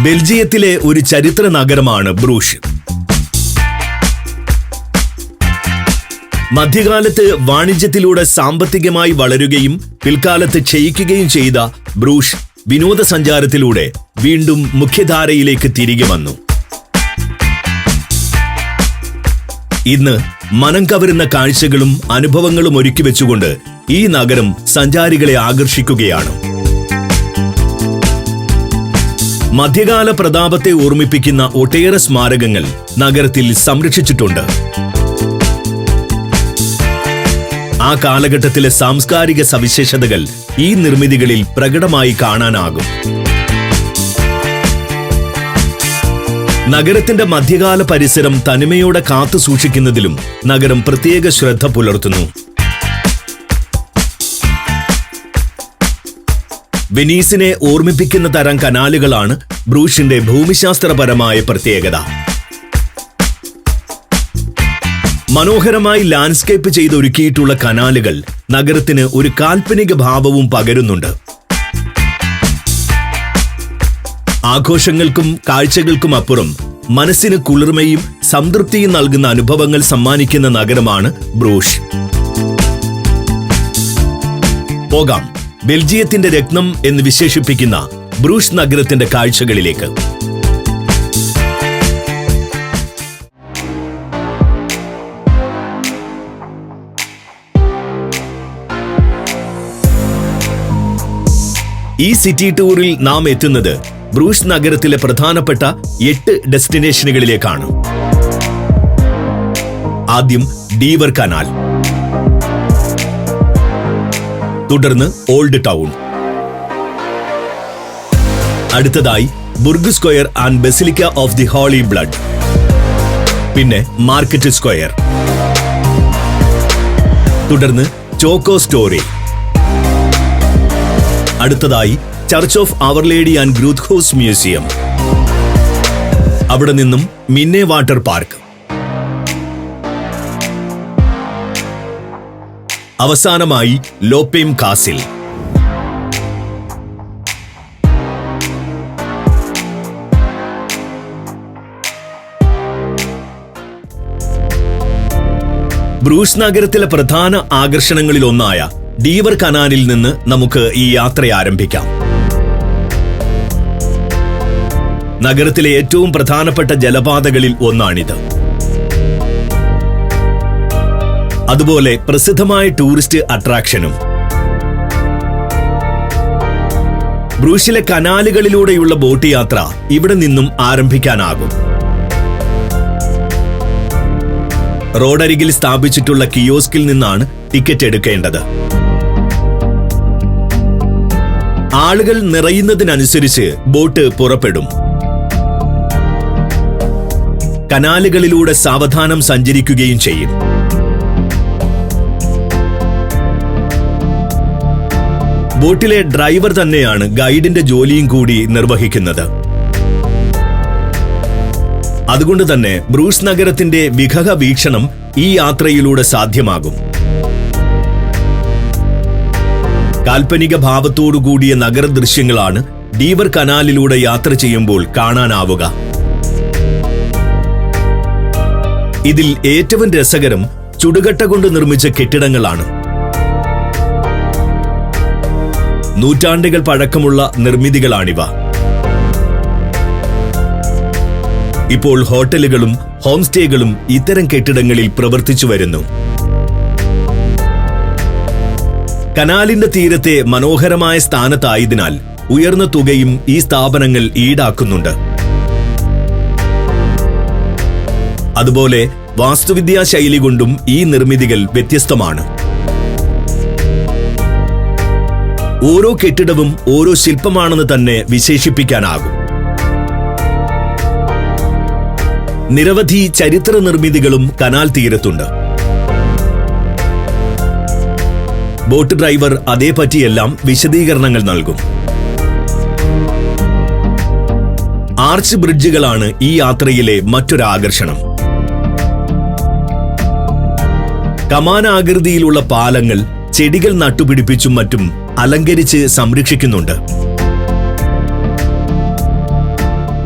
ബെൽജിയത്തിലെ ഒരു ചരിത്ര നഗരമാണ് ബ്രൂഷ്. മധ്യകാലത്ത് വാണിജ്യത്തിലൂടെ സാമ്പത്തികമായി വളരുകയും പിൽക്കാലത്ത് ക്ഷയിക്കുകയും ചെയ്ത ബ്രൂഷ് വിനോദസഞ്ചാരത്തിലൂടെ വീണ്ടും മുഖ്യധാരയിലേക്ക് തിരികെ വന്നു. ഇന്ന് മനം കവരുന്ന കാഴ്ചകളും അനുഭവങ്ങളും ഒരുക്കി വെച്ചുകൊണ്ട് ഈ നഗരം സഞ്ചാരികളെ ആകർഷിക്കുകയാണ്. മധ്യകാല പ്രതാപത്തെ ഓർമ്മിപ്പിക്കുന്ന ഒട്ടേറെ സ്മാരകങ്ങൾ നഗരത്തിൽ സംരക്ഷിച്ചിട്ടുണ്ട്. ആ കാലഘട്ടത്തിലെ സാംസ്കാരിക സവിശേഷതകൾ ഈ നിർമ്മിതികളിൽ പ്രകടമായി കാണാനാകും. നഗരത്തിന്റെ മധ്യകാല പരിസരം തനിമയോടെ കാത്തു സൂക്ഷിക്കുന്നതിലും നഗരം പ്രത്യേക ശ്രദ്ധ പുലർത്തുന്നു. വെനീസിനെ ഓർമ്മിപ്പിക്കുന്ന തരം കനാലുകളാണ് ബ്രൂഷിന്റെ ഭൂമിശാസ്ത്രപരമായ പ്രത്യേകത. മനോഹരമായി ലാൻഡ്സ്കേപ്പ് ചെയ്തൊരുക്കിയിട്ടുള്ള കനാലുകൾ നഗരത്തിന് ഒരു കാൽപ്പനിക ഭാവവും പകരുന്നുണ്ട്. ആഘോഷങ്ങൾക്കും കാഴ്ചകൾക്കും അപ്പുറം മനസ്സിന് കുളിർമയും സംതൃപ്തിയും നൽകുന്ന അനുഭവങ്ങൾ സമ്മാനിക്കുന്ന നഗരമാണ് ബ്രൂഷ്. പോകാം ബെൽജിയത്തിന്റെ രത്നം എന്ന് വിശേഷിപ്പിക്കുന്ന ബ്രൂഷ് നഗരത്തിന്റെ കാഴ്ചകളിലേക്ക്. ഈ സിറ്റി ടൂറിൽ നാം എത്തുന്നത് ബ്രൂഷ് നഗരത്തിലെ പ്രധാനപ്പെട്ട 8 ഡെസ്റ്റിനേഷനുകളിലേക്കാണ്. ആദ്യം ഡീവർ കനാൽ, തുടർന്ന് ഓൾഡ് ടൗൺ, അടുത്തതായി Burg square and basilica of the holy blood, പിന്നെ മാർക്കറ്റ് സ്ക്വയർ, തുടർന്ന് ചോക്കോ സ്റ്റോറി, അടുത്തതായി church of our lady and Gruuthuse museum, അവിടെ നിന്നും മിന്നെ വാട്ടർ പാർക്ക്, അവസാനമായി ലോപ്പേം കാസിൽ. ബ്രൂഷ് നഗരത്തിലെ പ്രധാന ആകർഷണങ്ങളിലൊന്നായ ഡീവർ കനാലിൽ നിന്ന് നമുക്ക് ഈ യാത്ര ആരംഭിക്കാം. നഗരത്തിലെ ഏറ്റവും പ്രധാനപ്പെട്ട ജലപാതകളിൽ ഒന്നാണിത്. അതുപോലെ പ്രസിദ്ധമായ ടൂറിസ്റ്റ് അട്രാക്ഷനും. ബ്രൂഷിലെ കനാലുകളിലൂടെയുള്ള ബോട്ട് യാത്ര ഇവിടെ നിന്നും ആരംഭിക്കാനാകും. റോഡരികിൽ സ്ഥാപിച്ചിട്ടുള്ള കിയോസ്കിൽ നിന്നാണ് ടിക്കറ്റ് എടുക്കേണ്ടത്. ആളുകൾ നിറയുന്നതിനനുസരിച്ച് ബോട്ട് പുറപ്പെടും. കനാലുകളിലൂടെ സാവധാനം സഞ്ചരിക്കുകയും ചെയ്യും. ബോട്ടിലെ ഡ്രൈവർ തന്നെയാണ് ഗൈഡിന്റെ ജോലിയും കൂടി നിർവഹിക്കുന്നത്. അതുകൊണ്ട് തന്നെ ബ്രൂഷ് നഗരത്തിന്റെ വിഹഗ വീക്ഷണം ഈ യാത്രയിലൂടെ സാധ്യമാകും. കാൽപ്പനിക ഭാവത്തോടുകൂടിയ നഗരദൃശ്യങ്ങളാണ് ഡീവർ കനാലിലൂടെ യാത്ര ചെയ്യുമ്പോൾ കാണാനാവുക. ഇതിൽ ഏറ്റവും രസകരം ചുടുകട്ട കൊണ്ട് നിർമ്മിച്ച കെട്ടിടങ്ങളാണ്. നൂറ്റാണ്ടുകൾ പഴക്കമുള്ള നിർമ്മിതികളാണിവ. ഇപ്പോൾ ഹോട്ടലുകളും ഹോം സ്റ്റേകളും ഇത്തരം കെട്ടിടങ്ങളിൽ പ്രവർത്തിച്ചു വരുന്നു. കനാലിന്റെ തീരത്തെ മനോഹരമായ സ്ഥാനത്തായതിനാൽ ഉയർന്ന തുകയും ഈ സ്ഥാപനങ്ങൾ ഈടാക്കുന്നുണ്ട്. അതുപോലെ വാസ്തുവിദ്യാ ശൈലി കൊണ്ടും ഈ നിർമ്മിതികൾ വ്യത്യസ്തമാണ്. ഓരോ കെട്ടിടവും ഓരോ ശില്പമാണെന്ന് തന്നെ വിശേഷിപ്പിക്കാനാകും. നിരവധി ചരിത്ര നിർമ്മിതികളും കനാൽ തീരത്തുണ്ട്. ബോട്ട് ഡ്രൈവർ അതേപറ്റിയെല്ലാം വിശദീകരണങ്ങൾ നൽകും. ആർച്ച് ബ്രിഡ്ജുകളാണ് ഈ യാത്രയിലെ മറ്റൊരാകർഷണം. കമാനാകൃതിയിലുള്ള പാലങ്ങൾ ചെടികൾ നട്ടുപിടിപ്പിച്ചും മറ്റും അലങ്കരിച്ച് സംരക്ഷിക്കുന്നുണ്ട്.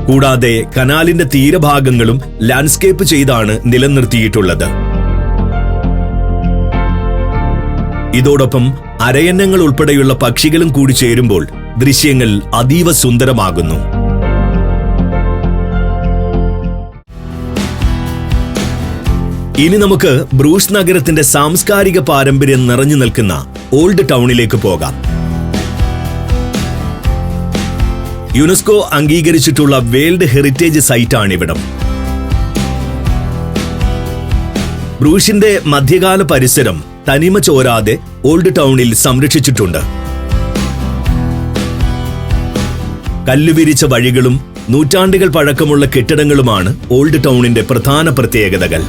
കൂടാതെ കനാലിന്റെ തീരഭാഗങ്ങളും ലാൻഡ്സ്കേപ്പ് ചെയ്താണ് നിലനിർത്തിയിട്ടുള്ളത്. ഇതോടൊപ്പം അരയന്നങ്ങൾ ഉൾപ്പെടെയുള്ള പക്ഷികളും കൂടി ചേരുമ്പോൾ ദൃശ്യങ്ങൾ അതീവ സുന്ദരമാകുന്നു. ഇനി നമുക്ക് ബ്രൂസ് നഗരത്തിന്റെ സാംസ്കാരിക പാരമ്പര്യം നിറഞ്ഞു നിൽക്കുന്ന ഓൾഡ് ടൗണിലേക്ക് പോകാം. യുനെസ്കോ അംഗീകരിച്ചിട്ടുള്ള വേൾഡ് ഹെറിറ്റേജ് സൈറ്റാണിവിടം. ബ്രൂഷിന്റെ മധ്യകാല പരിസരം തനിമ ചോരാതെ ഓൾഡ് ടൗണിൽ സംരക്ഷിച്ചിട്ടുണ്ട്. കല്ലുവിരിച്ച വഴികളും നൂറ്റാണ്ടുകൾ പഴക്കമുള്ള കെട്ടിടങ്ങളുമാണ് ഓൾഡ് ടൗണിന്റെ പ്രധാന പ്രത്യേകതകൾ.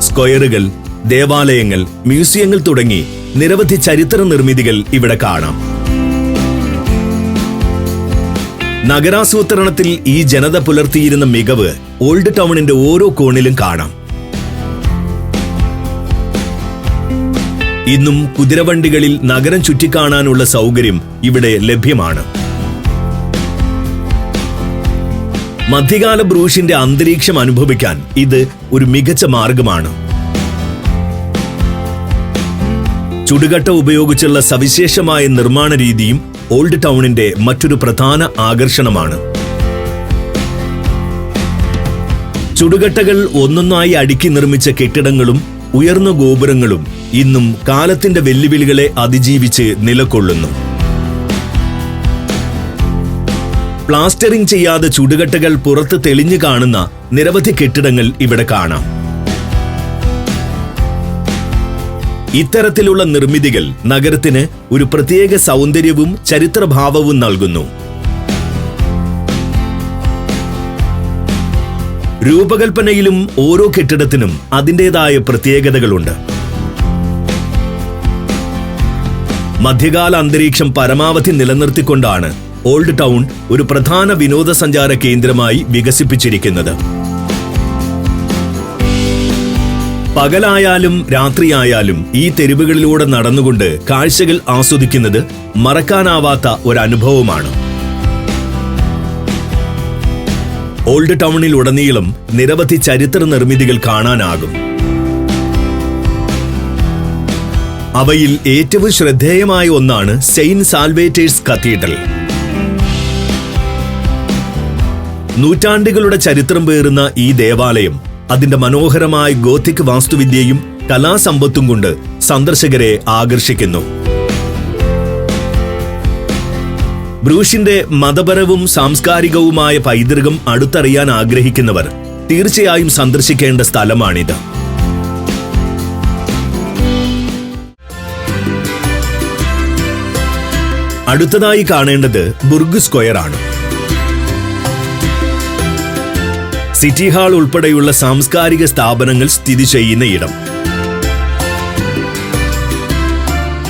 സ്ക്വയറുകൾ, ദേവാലയങ്ങൾ, മ്യൂസിയങ്ങൾ തുടങ്ങി നിരവധി ചരിത്ര നിർമ്മിതികൾ ഇവിടെ കാണാം. നഗരാസൂത്രണത്തിൽ ഈ ജനത പുലർത്തിയിരുന്ന മികവ് ഓൾഡ് ടൗണിന്റെ ഓരോ കോണിലും കാണാം. ഇന്നും കുതിരവണ്ടികളിൽ നഗരം ചുറ്റിക്കാണാനുള്ള സൗകര്യം ഇവിടെ ലഭ്യമാണ്. മധ്യകാല ബ്രൂഷിന്റെ അന്തരീക്ഷം അനുഭവിക്കാൻ ഇത് ഒരു മികച്ച മാർഗമാണ്. ചുടുകട്ട ഉപയോഗിച്ചുള്ള സവിശേഷമായ നിർമ്മാണ രീതിയും ഓൾഡ് ടൗണിന്റെ മറ്റൊരു പ്രധാന ആകർഷണമാണ്. ചുടുകട്ടകൾ ഒന്നൊന്നായി അടുക്കി നിർമ്മിച്ച കെട്ടിടങ്ങളും ഉയർന്ന ഗോപുരങ്ങളും ഇന്നും കാലത്തിന്റെ വെല്ലുവിളികളെ അതിജീവിച്ച് നിലകൊള്ളുന്നു. പ്ലാസ്റ്ററിംഗ് ചെയ്യാതെ ചുടുകട്ടകൾ പുറത്ത് തെളിഞ്ഞു കാണുന്ന നിരവധി കെട്ടിടങ്ങൾ ഇവിടെ കാണാം. ഇത്തരത്തിലുള്ള നിർമ്മിതികൾ നഗരത്തിന് ഒരു പ്രത്യേക സൗന്ദര്യവും ചരിത്രഭാവവും നൽകുന്നു. രൂപകൽപ്പനയിലും ഓരോ കെട്ടിടത്തിനും അതിൻ്റെതായ പ്രത്യേകതകളുണ്ട്. മധ്യകാല അന്തരീക്ഷം പരമാവധി നിലനിർത്തിക്കൊണ്ടാണ് ഓൾഡ് ടൗൺ ഒരു പ്രധാന വിനോദസഞ്ചാര കേന്ദ്രമായി വികസിപ്പിച്ചിരിക്കുന്നത്. പകലായാലും രാത്രിയായാലും ഈ തെരുവുകളിലൂടെ നടന്നുകൊണ്ട് കാഴ്ചകൾ ആസ്വദിക്കുന്നത് മറക്കാനാവാത്ത ഒരനുഭവമാണ്. ഓൾഡ് ടൗണിലുടനീളം നിരവധി ചരിത്ര നിർമ്മിതികൾ കാണാനാകും. അവയിൽ ഏറ്റവും ശ്രദ്ധേയമായ ഒന്നാണ് സെയിന്റ് സാൽവേറ്റേഴ്സ് കത്തീഡ്രൽ. നൂറ്റാണ്ടുകളുടെ ചരിത്രം പേറുന്ന ഈ ദേവാലയം അതിന്റെ മനോഹരമായ ഗോത്തിക് വാസ്തുവിദ്യയും കലാസമ്പത്തും കൊണ്ട് സന്ദർശകരെ ആകർഷിക്കുന്നു. ബ്രൂഷിന്റെ മതപരവും സാംസ്കാരികവുമായ പൈതൃകം അടുത്തറിയാൻ ആഗ്രഹിക്കുന്നവർ തീർച്ചയായും സന്ദർശിക്കേണ്ട സ്ഥലമാണിത്. അടുത്തതായി കാണേണ്ടത് ബുർഗ് സ്ക്വയർ ആണ്. സിറ്റി ഹാൾ ഉൾപ്പെടെയുള്ള സാംസ്കാരിക സ്ഥാപനങ്ങൾ സ്ഥിതി ചെയ്യുന്ന ഇടം.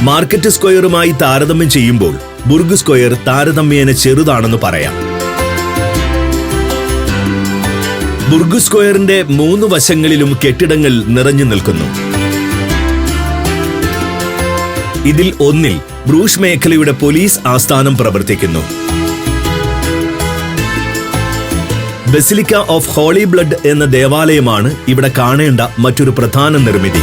മാർക്കറ്റ് സ്ക്വയറുമായി താരതമ്യം ചെയ്യുമ്പോൾ ബുർഗ് സ്ക്വയർ താരതമ്യേന ചെറുതാണെന്ന് പറയാം. ബുർഗ് സ്ക്വയറിന്റെ 3 വശങ്ങളിലും കെട്ടിടങ്ങൾ നിറഞ്ഞു നിൽക്കുന്നു. ഇതിൽ ഒന്നിൽ ബ്രൂഷ് മേഖലയുടെ പോലീസ് ആസ്ഥാനം പ്രവർത്തിക്കുന്നു. ബസിലിക്ക ഓഫ് ഹോളി ബ്ലഡ് എന്ന ദേവാലയമാണ് ഇവിടെ കാണേണ്ട മറ്റൊരു പ്രധാന നിർമ്മിതി.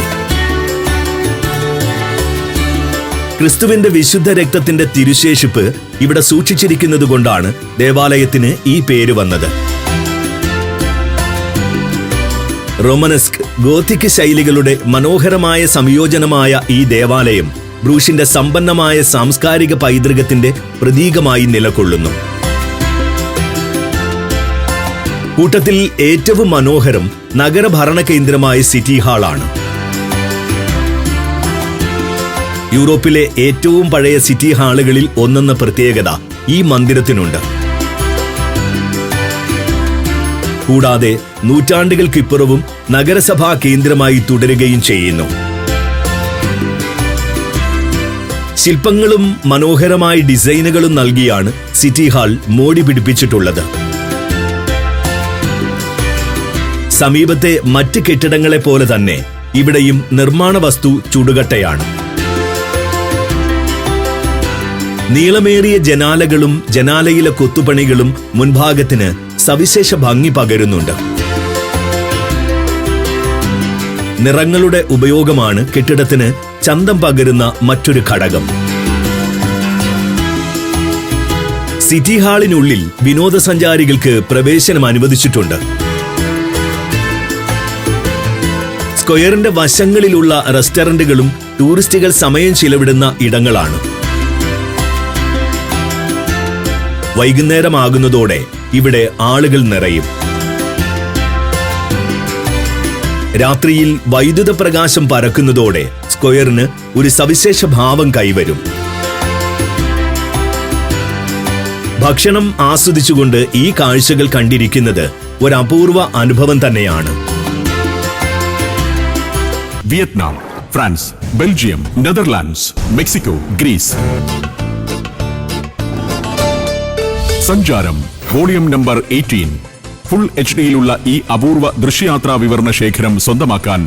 ക്രിസ്തുവിന്റെ വിശുദ്ധ രക്തത്തിന്റെ തിരുശേഷിപ്പ് ഇവിടെ സൂക്ഷിച്ചിരിക്കുന്നതുകൊണ്ടാണ് ദേവാലയത്തിന് ഈ പേര് വന്നത്. റോമനസ്ക്, ഗോത്തിക് ശൈലികളുടെ മനോഹരമായ സംയോജനമായ ഈ ദേവാലയം ബ്രൂഷിന്റെ സമ്പന്നമായ സാംസ്കാരിക പൈതൃകത്തിന്റെ പ്രതീകമായി നിലകൊള്ളുന്നു. കൂട്ടത്തിൽ ഏറ്റവും മനോഹരം നഗരഭരണ കേന്ദ്രമായ സിറ്റി ഹാളാണ്. യൂറോപ്പിലെ ഏറ്റവും പഴയ സിറ്റി ഹാളുകളിൽ ഒന്നെന്ന പ്രത്യേകത ഈ മന്ദിരത്തിനുണ്ട്. കൂടാതെ നൂറ്റാണ്ടുകൾക്കിപ്പുറവും നഗരസഭാ കേന്ദ്രമായി തുടരുകയും ചെയ്യുന്നു. ശില്പങ്ങളും മനോഹരമായ ഡിസൈനുകളും നൽകിയാണ് സിറ്റി ഹാൾ മോടി പിടിപ്പിച്ചിട്ടുള്ളത്. സമീപത്തെ മറ്റ് കെട്ടിടങ്ങളെ പോലെ തന്നെ ഇവിടെയും നിർമ്മാണ വസ്തു ചുടുകട്ടയാണ്. നീളമേറിയ ജനാലകളും ജനാലയിലെ കൊത്തുപണികളും മുൻഭാഗത്തിന് സവിശേഷ ഭംഗി പകരുന്നുണ്ട്. നിറങ്ങളുടെ ഉപയോഗമാണ് കെട്ടിടത്തിന് ചന്തം പകരുന്ന മറ്റൊരു ഘടകം. സിറ്റി ഹാളിനുള്ളിൽ വിനോദസഞ്ചാരികൾക്ക് പ്രവേശനം അനുവദിച്ചിട്ടുണ്ട്. സ്ക്വയറിന്റെ വശങ്ങളിലുള്ള റെസ്റ്റോറന്റുകളും ടൂറിസ്റ്റുകൾ സമയം ചിലവിടുന്ന ഇടങ്ങളാണ്. വൈകുന്നേരമാകുന്നതോടെ ഇവിടെ ആളുകൾ നിറയും. രാത്രിയിൽ വൈദ്യുത പ്രകാശം പരക്കുന്നതോടെ സ്ക്വയറിന് ഒരു സവിശേഷ ഭാവം കൈവരും. ഭക്ഷണം ആസ്വദിച്ചുകൊണ്ട് ഈ കാഴ്ചകൾ കണ്ടിരിക്കുന്നത് ഒരു അപൂർവ അനുഭവം തന്നെയാണ്. Vietnam, France, Belgium, Netherlands, Mexico, Greece. Sancharam volume number 18. Full HD-യിലുള്ള ഈ അപൂർവ ദൃശ്യയാത്രാ വിവരണ ശേഖരം സ്വന്തമാക്കാൻ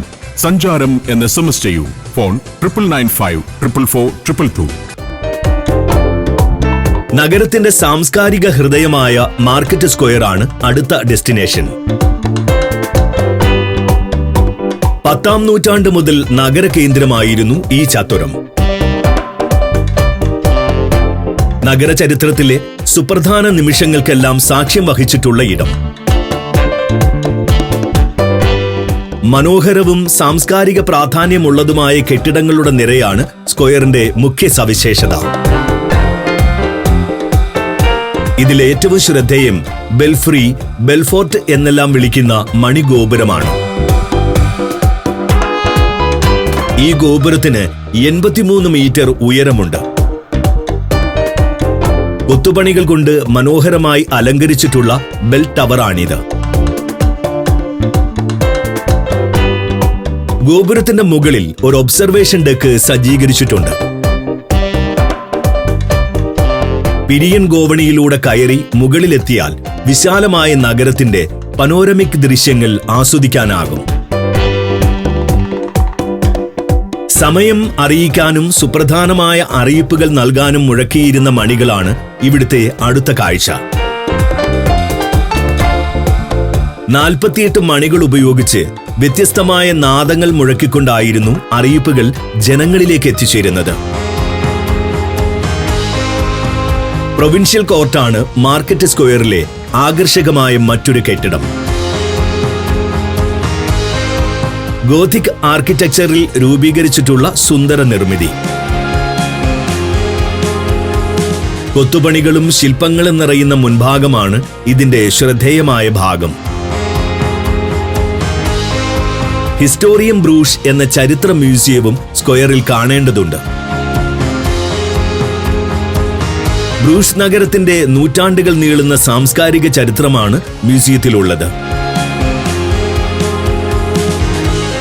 സഞ്ചാരം എന്ന് SMS ചെയ്യൂ. ഫോൺ 9995 444 222. നഗരത്തിന്റെ സാംസ്കാരിക ഹൃദയമായ മാർക്കറ്റ് സ്ക്വയർ ആണ് അടുത്ത ഡെസ്റ്റിനേഷൻ. 10ാം നൂറ്റാണ്ട് മുതൽ നഗര കേന്ദ്രമായിരുന്നു ഈ ചത്വരം. നഗരചരിത്രത്തിലെ സുപ്രധാന നിമിഷങ്ങൾക്കെല്ലാം സാക്ഷ്യം വഹിച്ചിട്ടുള്ള ഇടം. മനോഹരവും സാംസ്കാരിക പ്രാധാന്യമുള്ളതുമായ കെട്ടിടങ്ങളുടെ നിരയാണ് സ്ക്വയറിന്റെ മുഖ്യ സവിശേഷത. ഇതിലേറ്റവും ശ്രദ്ധേയം ബെൽഫ്രി, ബെൽഫോർട്ട് എന്നെല്ലാം വിളിക്കുന്ന മണിഗോപുരമാണ്. ഈ ഗോപുരത്തിന് 83 മീറ്റർ ഉയരമുണ്ട്. കൊത്തുപണികൾ കൊണ്ട് മനോഹരമായി അലങ്കരിച്ചിട്ടുള്ള ബെൽ ടവറാണിത്. ഗോപുരത്തിന്റെ മുകളിൽ ഒരു ഒബ്സർവേഷൻ ഡെക്ക് സജ്ജീകരിച്ചിട്ടുണ്ട്. പിരിയൻ ഗോവണിയിലൂടെ കയറി മുകളിലെത്തിയാൽ വിശാലമായ നഗരത്തിന്റെ പനോരമിക് ദൃശ്യങ്ങൾ ആസ്വദിക്കാനാകും. സമയം അറിയിക്കാനും സുപ്രധാനമായ അറിയിപ്പുകൾ നൽകാനും മുഴക്കിയിരുന്ന മണികളാണ് ഇവിടുത്തെ അടുത്ത കാഴ്ച. 48 മണികൾ ഉപയോഗിച്ച് വ്യത്യസ്തമായ നാദങ്ങൾ മുഴക്കിക്കൊണ്ടായിരുന്നു അറിയിപ്പുകൾ ജനങ്ങളിലേക്ക് എത്തിച്ചേരുന്നത്. പ്രൊവിൻഷ്യൽ കോർട്ടാണ് മാർക്കറ്റ് സ്ക്വയറിലെ ആകർഷകമായ മറ്റൊരു കെട്ടിടം. ഗോഥിക് ആർക്കിടെക്ചറിൽ രൂപീകരിച്ചിട്ടുള്ള സുന്ദര നിർമ്മിതി. കൊത്തുപണികളും ശില്പങ്ങളും നിറയുന്ന മുൻഭാഗമാണ് ഇതിന്റെ ശ്രദ്ധേയമായ ഭാഗം. ഹിസ്റ്റോറിയം ബ്രൂഷ് എന്ന ചരിത്ര മ്യൂസിയവും സ്ക്വയറിൽ കാണേണ്ടതുണ്ട്. ബ്രൂഷ് നഗരത്തിന്റെ നൂറ്റാണ്ടുകൾ നീളുന്ന സാംസ്കാരിക ചരിത്രമാണ് മ്യൂസിയത്തിലുള്ളത്.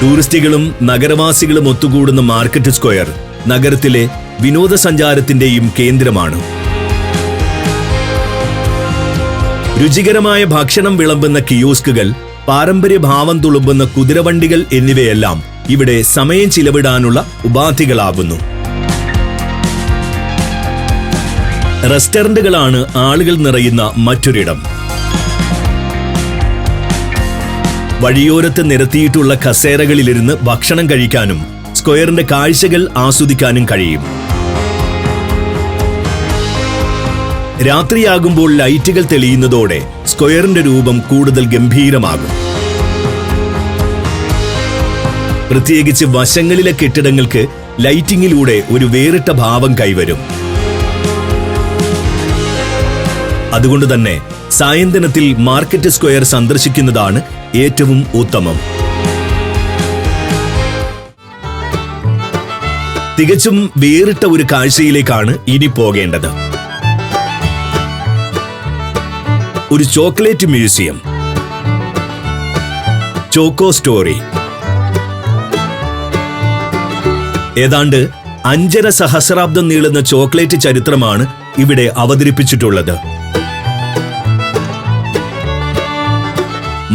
ടൂറിസ്റ്റുകളും നഗരവാസികളും ഒത്തുകൂടുന്ന മാർക്കറ്റ് സ്ക്വയർ നഗരത്തിലെ വിനോദസഞ്ചാരത്തിന്റെയും കേന്ദ്രമാണ്. രുചികരമായ ഭക്ഷണം വിളമ്പുന്ന കിയോസ്കുകൾ, പാരമ്പര്യ ഭാവം തുളുമ്പുന്ന കുതിരവണ്ടികൾ എന്നിവയെല്ലാം ഇവിടെ സമയം ചിലവിടാനുള്ള ഉപാധികളാകുന്നു. റെസ്റ്റോറന്റുകളാണ് ആളുകൾ നിറയുന്ന മറ്റൊരിടം. വഴിയോരത്ത് നിരത്തിയിട്ടുള്ള കസേരകളിലിരുന്ന് ഭക്ഷണം കഴിക്കാനും സ്ക്വയറിന്റെ കാഴ്ചകൾ ആസ്വദിക്കാനും കഴിയും. രാത്രിയാകുമ്പോൾ ലൈറ്റുകൾ തെളിയുന്നതോടെ സ്ക്വയറിന്റെ രൂപം കൂടുതൽ ഗംഭീരമാകും. പ്രത്യേകിച്ച് വശങ്ങളിലെ കെട്ടിടങ്ങൾക്ക് ലൈറ്റിങ്ങിലൂടെ ഒരു വേറിട്ട ഭാവം കൈവരും. അതുകൊണ്ട് തന്നെ സായന്തനത്തിൽ മാർക്കറ്റ് സ്ക്വയർ സന്ദർശിക്കുന്നതാണ് ഏറ്റവും ഉത്തമം. തികച്ചും വേറിട്ട ഒരു കാഴ്ചയിലേക്കാണ് ഇനി പോകേണ്ടത്. ഒരു ചോക്ലേറ്റ് മ്യൂസിയം, ചോക്കോ സ്റ്റോറി. ഏതാണ്ട് 5.5 സഹസ്രാബ്ദം നീളുന്ന ചോക്ലേറ്റ് ചരിത്രമാണ് ഇവിടെ അവതരിപ്പിച്ചിട്ടുള്ളത്.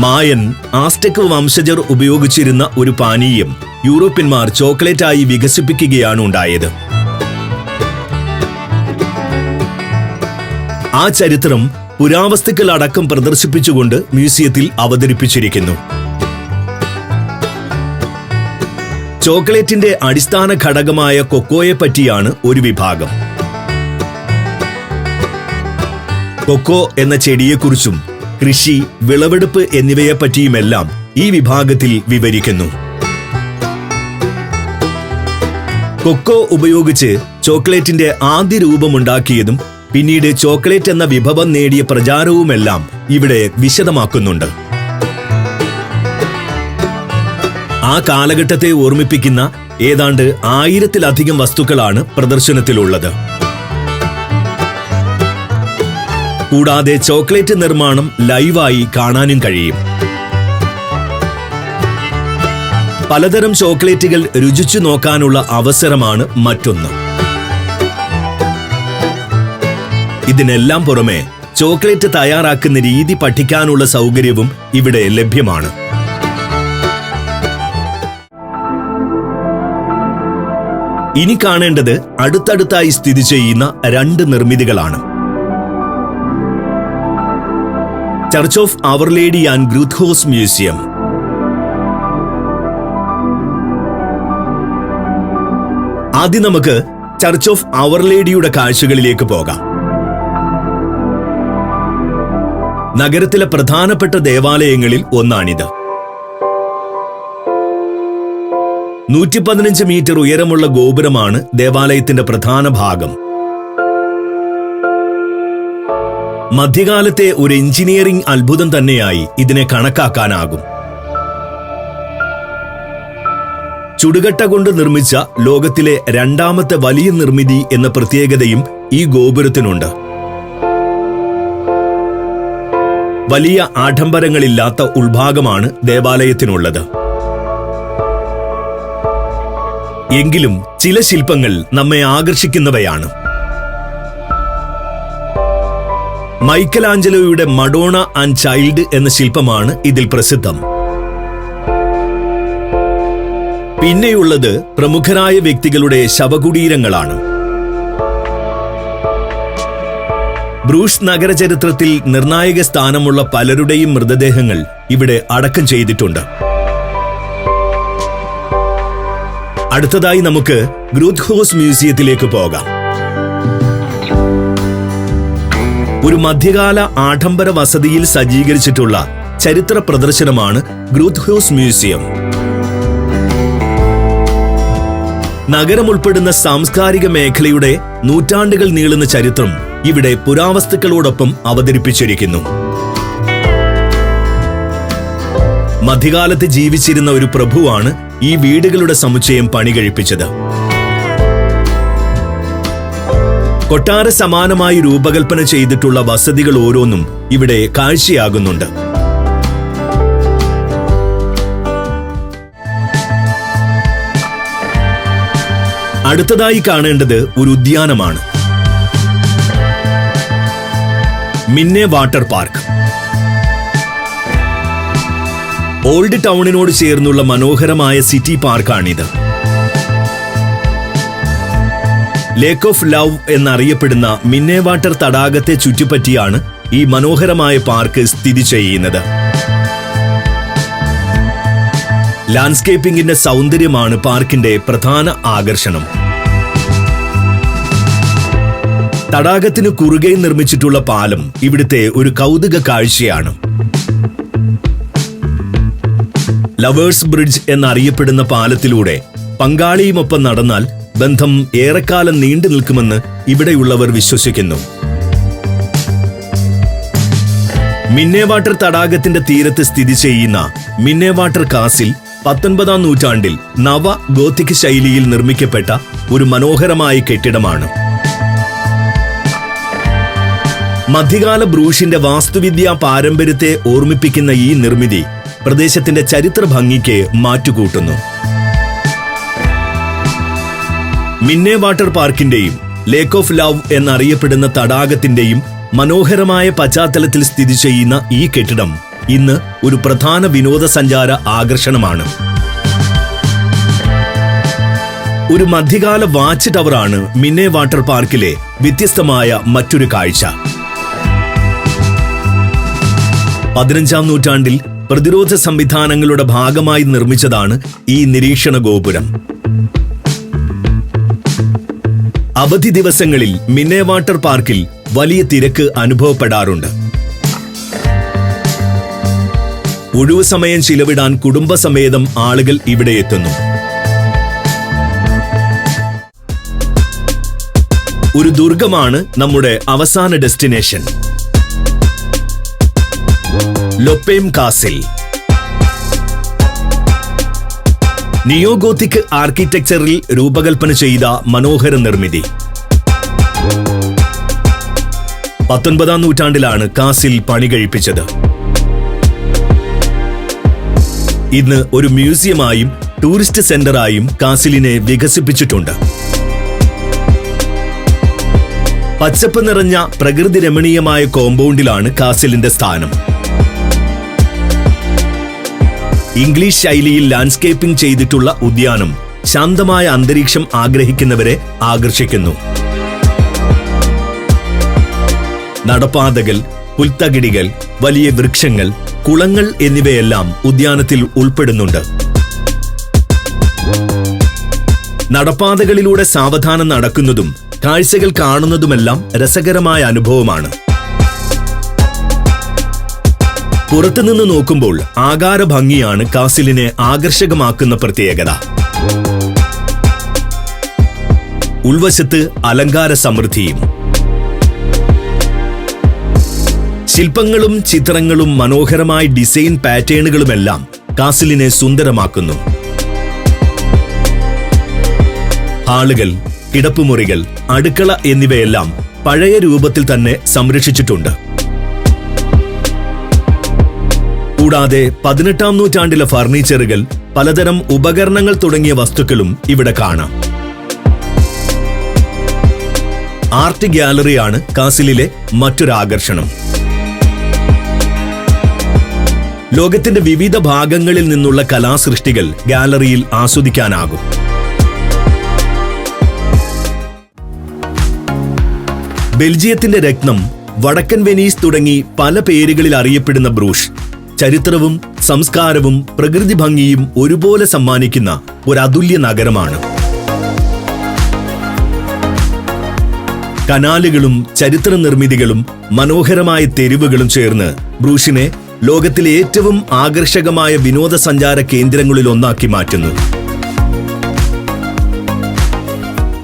മായൻ, ആസ്ടെക് വംശജർ ഉപയോഗിച്ചിരുന്ന ഒരു പാനീയം യൂറോപ്യന്മാർ ചോക്ലേറ്റായി വികസിപ്പിക്കുകയാണ് ഉണ്ടായത്. ആ ചരിത്രം പുരാവസ്തുക്കൾ അടക്കം പ്രദർശിപ്പിച്ചുകൊണ്ട് മ്യൂസിയത്തിൽ അവതരിപ്പിച്ചിരിക്കുന്നു. ചോക്ലേറ്റിന്റെ അടിസ്ഥാന ഘടകമായ കൊക്കോയെ പറ്റിയാണ് ഒരു വിഭാഗം. കൊക്കോ എന്ന ചെടിയെക്കുറിച്ചും കൃഷി, വിളവെടുപ്പ് എന്നിവയെപ്പറ്റിയുമെല്ലാം ഈ വിഭാഗത്തിൽ വിവരിക്കുന്നു. കൊക്കോ ഉപയോഗിച്ച് ചോക്ലേറ്റിന്റെ ആദ്യ രൂപമുണ്ടാക്കിയതും പിന്നീട് ചോക്ലേറ്റ് എന്ന വിഭവം നേടിയ പ്രചാരവുമെല്ലാം ഇവിടെ വിശദമാക്കുന്നുണ്ട്. ആ കാലഘട്ടത്തെ ഓർമ്മിപ്പിക്കുന്ന ഏതാണ്ട് 1000-ലധികം വസ്തുക്കളാണ് പ്രദർശനത്തിലുള്ളത്. കൂടാതെ ചോക്ലേറ്റ് നിർമ്മാണം ലൈവായി കാണാനും കഴിയും. പലതരം ചോക്ലേറ്റുകൾ രുചിച്ചു നോക്കാനുള്ള അവസരമാണ് മറ്റൊന്ന്. ഇതിനെല്ലാം പുറമെ ചോക്ലേറ്റ് തയ്യാറാക്കുന്ന രീതി പഠിക്കാനുള്ള സൗകര്യവും ഇവിടെ ലഭ്യമാണ്. ഇനി കാണേണ്ടത് അടുത്തടുത്തായി സ്ഥിതി ചെയ്യുന്ന 2 നിർമ്മിതികളാണ്. Church of our lady and Gruuthuse museum. ആദ്യം നമുക്ക് ചർച്ച് ഓഫ് അവർ ലേഡിയുടെ കാഴ്ചകളിലേക്ക് പോകാം. നഗരത്തിലെ പ്രധാനപ്പെട്ട ദേവാലയങ്ങളിൽ ഒന്നാണിത്. 115 മീറ്റർ ഉയരമുള്ള ഗോപുരമാണ് ദേവാലയത്തിന്റെ പ്രധാന ഭാഗം. മധ്യകാലത്തെ ഒരു എഞ്ചിനീയറിംഗ് അത്ഭുതം തന്നെയായി ഇതിനെ കണക്കാക്കാനാകും. ചുടുകട്ട കൊണ്ട് നിർമ്മിച്ച ലോകത്തിലെ 2ാമത്തെ വലിയ നിർമ്മിതി എന്ന പ്രത്യേകതയും ഈ ഗോപുരത്തിനുണ്ട്. വലിയ ആഡംബരങ്ങളില്ലാത്ത ഉൾഭാഗമാണ് ദേവാലയത്തിനുള്ളത്. എങ്കിലും ചില ശില്പങ്ങൾ നമ്മെ ആകർഷിക്കുന്നവയാണ്. മൈക്കലാഞ്ചലോയുടെ മഡോണ ആൻഡ് ചൈൽഡ് എന്ന ശില്പമാണ് ഇതിൽ പ്രസിദ്ധം. പിന്നെയുള്ളത് പ്രമുഖരായ വ്യക്തികളുടെ ശവകുടീരങ്ങളാണ്. ബ്രൂഷ് നഗരചരിത്രത്തിൽ നിർണായക സ്ഥാനമുള്ള പലരുടെയും മൃതദേഹങ്ങൾ ഇവിടെ അടക്കം ചെയ്തിട്ടുണ്ട്. അടുത്തതായി നമുക്ക് ഗ്രൂത്ത്ഹോസ് മ്യൂസിയത്തിലേക്ക് പോകാം. ഒരു മധ്യകാല ആഡംബര വസതിയിൽ സജ്ജീകരിച്ചിട്ടുള്ള ചരിത്ര പ്രദർശനമാണ് ഗ്രൂത്ത്ഹോസ് മ്യൂസിയം. നഗരമുൾപ്പെടുന്ന സാംസ്കാരിക മേഖലയുടെ നൂറ്റാണ്ടുകൾ നീളുന്ന ചരിത്രം ഇവിടെ പുരാവസ്തുക്കളോടൊപ്പം അവതരിപ്പിച്ചിരിക്കുന്നു. മധ്യകാലത്ത് ജീവിച്ചിരുന്ന ഒരു പ്രഭുവാണ് ഈ വീടുകളുടെ സമുച്ചയം പണികഴിപ്പിച്ചത്. കൊട്ടാര സമാനമായി രൂപകൽപ്പന ചെയ്തിട്ടുള്ള വസതികൾ ഓരോന്നും ഇവിടെ കാഴ്ചയാകുന്നുണ്ട്. അടുത്തതായി കാണേണ്ടത് ഒരു ഉദ്യാനമാണ്. മിന്നെ വാട്ടർ പാർക്ക്. ഓൾഡ് ടൗണിനോട് ചേർന്നുള്ള മനോഹരമായ സിറ്റി പാർക്കാണിത്. ലേക്ക് ഓഫ് ലവ് എന്നറിയപ്പെടുന്ന മിന്നെ വാട്ടർ തടാകത്തെ ചുറ്റിപ്പറ്റിയാണ് ഈ മനോഹരമായ പാർക്ക് സ്ഥിതി ചെയ്യുന്നത്. ലാൻഡ്സ്കേപ്പിംഗിന്റെ സൗന്ദര്യമാണ് പാർക്കിന്റെ പ്രധാന ആകർഷണം. തടാകത്തിന് കുറുകെ നിർമ്മിച്ചിട്ടുള്ള പാലം ഇവിടുത്തെ ഒരു കൗതുക കാഴ്ചയാണ്. ലവേഴ്സ് ബ്രിഡ്ജ് എന്നറിയപ്പെടുന്ന പാലത്തിലൂടെ പങ്കാളിയുമൊപ്പം നടന്നാൽ ബന്ധം ഏറെക്കാലം നീണ്ടു നിൽക്കുമെന്ന് ഇവിടെയുള്ളവർ വിശ്വസിക്കുന്നു. മിന്നെ വാട്ടർ തടാകത്തിന്റെ തീരത്ത് സ്ഥിതി ചെയ്യുന്ന മിന്നെ വാട്ടർ കാസിൽ 19ാം നൂറ്റാണ്ടിൽ നവ ഗോത്തിക് ശൈലിയിൽ നിർമ്മിക്കപ്പെട്ട ഒരു മനോഹരമായ കെട്ടിടമാണ്. മധ്യകാല ബ്രൂഷിന്റെ വാസ്തുവിദ്യാ പാരമ്പര്യത്തെ ഓർമ്മിപ്പിക്കുന്ന ഈ നിർമ്മിതി പ്രദേശത്തിന്റെ ചരിത്ര ഭംഗിക്ക് മാറ്റുകൂട്ടുന്നു. മിന്നെ വാട്ടർ പാർക്കിന്റെയും ലേക്ക് ഓഫ് ലവ് എന്നറിയപ്പെടുന്ന തടാകത്തിന്റെയും മനോഹരമായ പശ്ചാത്തലത്തിൽ സ്ഥിതി ചെയ്യുന്ന ഈ കെട്ടിടം ഇന്ന് ഒരു പ്രധാന വിനോദസഞ്ചാര ആകർഷണമാണ്. ഒരു മധ്യകാല വാച്ച് ടവറാണ് മിന്നെ വാട്ടർ പാർക്കിലെ വ്യത്യസ്തമായ മറ്റൊരു കാഴ്ച. 15-ാം നൂറ്റാണ്ടിൽ പ്രതിരോധ സംവിധാനങ്ങളുടെ ഭാഗമായി നിർമ്മിച്ചതാണ് ഈ നിരീക്ഷണ ഗോപുരം. അവധി ദിവസങ്ങളിൽ മിന്നെ വാട്ടർ പാർക്കിൽ വലിയ തിരക്ക് അനുഭവപ്പെടാറുണ്ട്. ഒഴിവു സമയം ചിലവിടാൻ കുടുംബസമേതം ആളുകൾ ഇവിടെ എത്തുന്നു. ഒരു ദുർഗമാണ് നമ്മുടെ അവസാന ഡെസ്റ്റിനേഷൻ, ലൊപ്പേം കാസിൽ. നിയോഗോത്തിക് ആർക്കിടെക്ചറിൽ രൂപകൽപ്പന ചെയ്ത മനോഹര നിർമ്മിതി. 19-ാം നൂറ്റാണ്ടിലാണ് കാസിൽ പണി കഴിപ്പിച്ചത്. ഇന്ന് ഒരു മ്യൂസിയമായും ടൂറിസ്റ്റ് സെന്ററായും കാസിലിനെ വികസിപ്പിച്ചിട്ടുണ്ട്. പച്ചപ്പ് നിറഞ്ഞ പ്രകൃതി രമണീയമായ കോമ്പൗണ്ടിലാണ് കാസിലിന്റെ സ്ഥാനം. ഇംഗ്ലീഷ് ശൈലിയിൽ ലാൻഡ്സ്കേപ്പിംഗ് ചെയ്തിട്ടുള്ള ഉദ്യാനം ശാന്തമായ അന്തരീക്ഷം ആഗ്രഹിക്കുന്നവരെ ആകർഷിക്കുന്നു. നടപ്പാതകൾ, പുൽത്തകിടികൾ, വലിയ വൃക്ഷങ്ങൾ, കുളങ്ങൾ എന്നിവയെല്ലാം ഉദ്യാനത്തിൽ ഉൾപ്പെടുന്നുണ്ട്. നടപ്പാതകളിലൂടെ സാവധാനം നടക്കുന്നതും കാഴ്ചകൾ കാണുന്നതുമെല്ലാം രസകരമായ അനുഭവമാണ്. പുറത്തുനിന്ന് നോക്കുമ്പോൾ ആകാര ഭംഗിയാണ് കാസിലിനെ ആകർഷകമാക്കുന്ന പ്രത്യേകത. ഉൾവശത്ത് അലങ്കാര സമൃദ്ധിയും. ശില്പങ്ങളും ചിത്രങ്ങളും മനോഹരമായ ഡിസൈൻ പാറ്റേണുകളുമെല്ലാം കാസിലിനെ സുന്ദരമാക്കുന്നു. ഹാളുകൾ, കിടപ്പുമുറികൾ, അടുക്കള എന്നിവയെല്ലാം പഴയ രൂപത്തിൽ തന്നെ സംരക്ഷിച്ചിട്ടുണ്ട്. കൂടാതെ 18-ാം നൂറ്റാണ്ടിലെ ഫർണിച്ചറുകൾ, പലതരം ഉപകരണങ്ങൾ തുടങ്ങിയ വസ്തുക്കളും ഇവിടെ കാണാം. ആർട്ട് ഗ്യാലറിയാണ് കാസിലിലെ മറ്റൊരാകർഷണം. ലോകത്തിന്റെ വിവിധ ഭാഗങ്ങളിൽ നിന്നുള്ള കലാസൃഷ്ടികൾ ഗാലറിയിൽ ആസ്വദിക്കാനാകും. ബെൽജിയത്തിന്റെ രത്നം, വടക്കൻ വെനീസ് തുടങ്ങി പല പേരുകളിൽ അറിയപ്പെടുന്ന ബ്രൂഷ് ചരിത്രവും സംസ്കാരവും പ്രകൃതി ഭംഗിയും ഒരുപോലെ സമ്മാനിക്കുന്ന ഒരു അതുല്യ നഗരമാണ്. കനാലുകളും ചരിത്ര നിർമ്മിതികളും മനോഹരമായ തെരുവുകളും ചേർന്ന് ബ്രൂഷിനെ ലോകത്തിലെ ഏറ്റവും ആകർഷകമായ വിനോദസഞ്ചാര കേന്ദ്രങ്ങളിലൊന്നാക്കി മാറ്റുന്നു.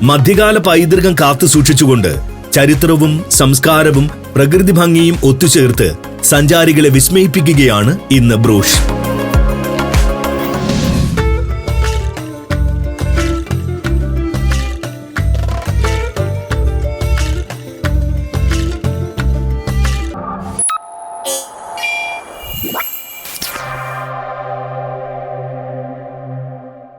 മധ്യകാല പൈതൃകം കാത്തുസൂക്ഷിച്ചുകൊണ്ട് ചരിത്രവും സംസ്കാരവും പ്രകൃതി ഭംഗിയും ഒത്തുചേർത്ത് സഞ്ചാരികളെ വിസ്മയിപ്പിക്കുകയാണ് ഇന്ന് ബ്രൂഷ്.